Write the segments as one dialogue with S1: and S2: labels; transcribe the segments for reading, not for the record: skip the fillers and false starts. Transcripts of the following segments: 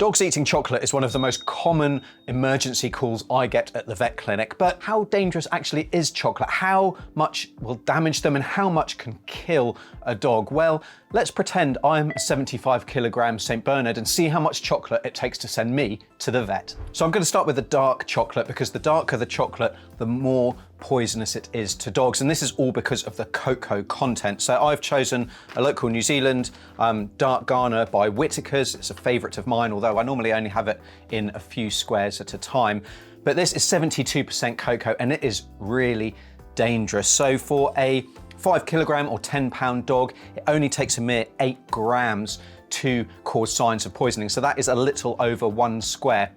S1: Dogs eating chocolate is one of the most common emergency calls I get at the vet clinic, but how dangerous actually is chocolate? How much will damage them and how much can kill a dog? Well, let's pretend I'm a 75 kilogram St. Bernard and see how much chocolate it takes to send me to the vet. So I'm going to start with the dark chocolate because the darker the chocolate, the more poisonous it is to dogs. And this is all because of the cocoa content. So I've chosen a local New Zealand dark Ghana by Whittaker's. It's a favourite of mine, although I normally only have it in a few squares at a time. But this is 72% cocoa and it is really dangerous. So for a 5 kilogram or 10-pound dog, it only takes a mere 8 grams to cause signs of poisoning. So that is a little over 1 square.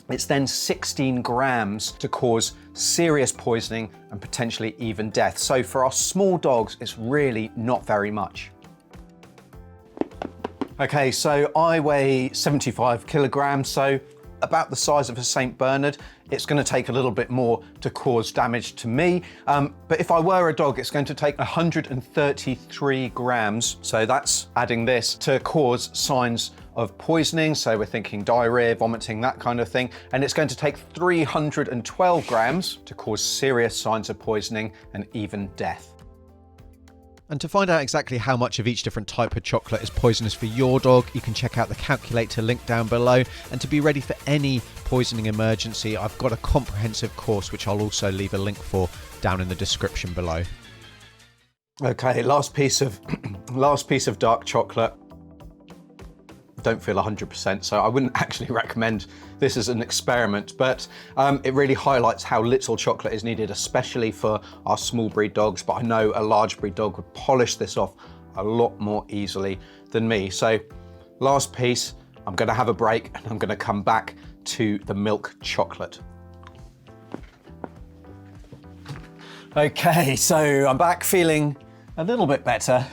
S1: It's then 16 grams to cause serious poisoning and potentially even death. So for our small dogs, it's really not very much. Okay, so I weigh 75 kilograms, so about the size of a St. Bernard. It's going to take a little bit more to cause damage to me. But if I were a dog, it's going to take 133 grams. So that's adding this to cause signs of poisoning. So we're thinking diarrhea, vomiting, that kind of thing. And it's going to take 312 grams to cause serious signs of poisoning and even death.
S2: And to find out exactly how much of each different type of chocolate is poisonous for your dog, you can check out the calculator link down below. And to be ready for any poisoning emergency, I've got a comprehensive course which I'll also leave a link for down in the description below.
S1: Okay, last piece of dark chocolate. Don't feel 100%, so I wouldn't actually recommend this as an experiment, but it really highlights how little chocolate is needed, especially for our small breed dogs. But I know a large breed dog would polish this off a lot more easily than me. So last piece, I'm gonna have a break and I'm gonna come back to the milk chocolate. Okay, so I'm back feeling a little bit better.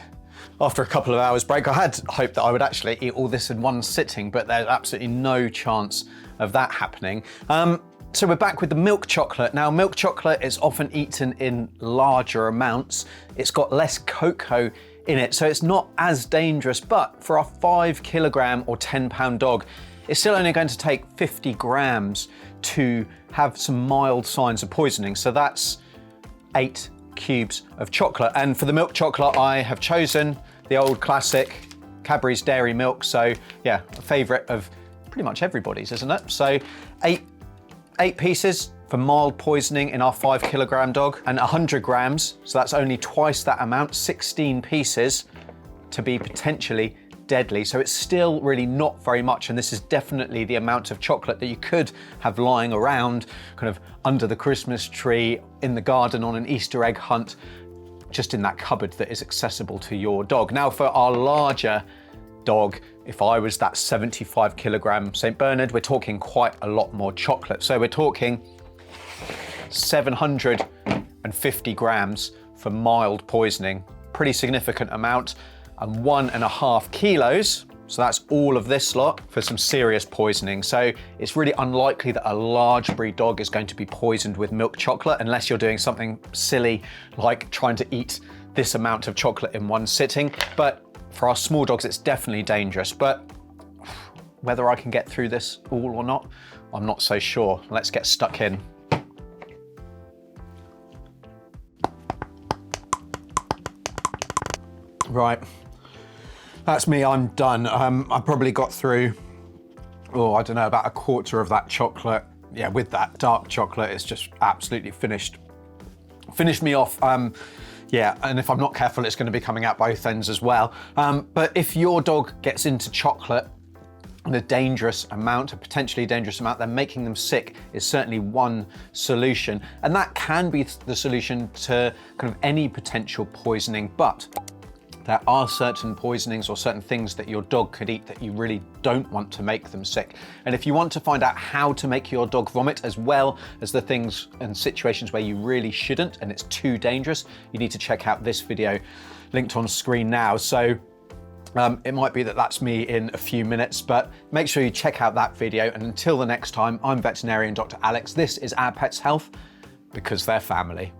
S1: After a couple of hours break. I had hoped that I would actually eat all this in one sitting, but there's absolutely no chance of that happening. So we're back with the milk chocolate. Now, milk chocolate is often eaten in larger amounts. It's got less cocoa in it, so it's not as dangerous, but for a 5 kilogram or 10-pound dog, it's still only going to take 50 grams to have some mild signs of poisoning. So that's 8 cubes of chocolate. And for the milk chocolate, I have chosen the old classic Cadbury's Dairy Milk. So yeah, a favorite of pretty much everybody's, isn't it? So eight pieces for mild poisoning in our 5 kilogram dog, and 100 grams. So that's only twice that amount, 16 pieces to be potentially deadly. So it's still really not very much. And this is definitely the amount of chocolate that you could have lying around kind of under the Christmas tree, in the garden, on an Easter egg hunt, just in that cupboard that is accessible to your dog. Now for our larger dog, if I was that 75 kilogram St. Bernard, we're talking quite a lot more chocolate. So we're talking 750 grams for mild poisoning, pretty significant amount, and 1.5 kilos. So that's all of this lot for some serious poisoning. So it's really unlikely that a large breed dog is going to be poisoned with milk chocolate unless you're doing something silly like trying to eat this amount of chocolate in one sitting. But for our small dogs, it's definitely dangerous. But whether I can get through this all or not, I'm not so sure. Let's get stuck in. Right. That's me, I'm done. I probably got through, I don't know, about a quarter of that chocolate. Yeah, with that dark chocolate, it's just absolutely finished me off. Yeah, and if I'm not careful, it's gonna be coming out both ends as well. But if your dog gets into chocolate in a dangerous amount, a potentially dangerous amount, then making them sick is certainly one solution. And that can be the solution to kind of any potential poisoning, but there are certain poisonings or certain things that your dog could eat that you really don't want to make them sick. And if you want to find out how to make your dog vomit, as well as the things and situations where you really shouldn't and it's too dangerous, you need to check out this video linked on screen now. So it might be that that's me in a few minutes, but make sure you check out that video. And until the next time, I'm veterinarian Dr. Alex. This is Our Pets Health, because they're family.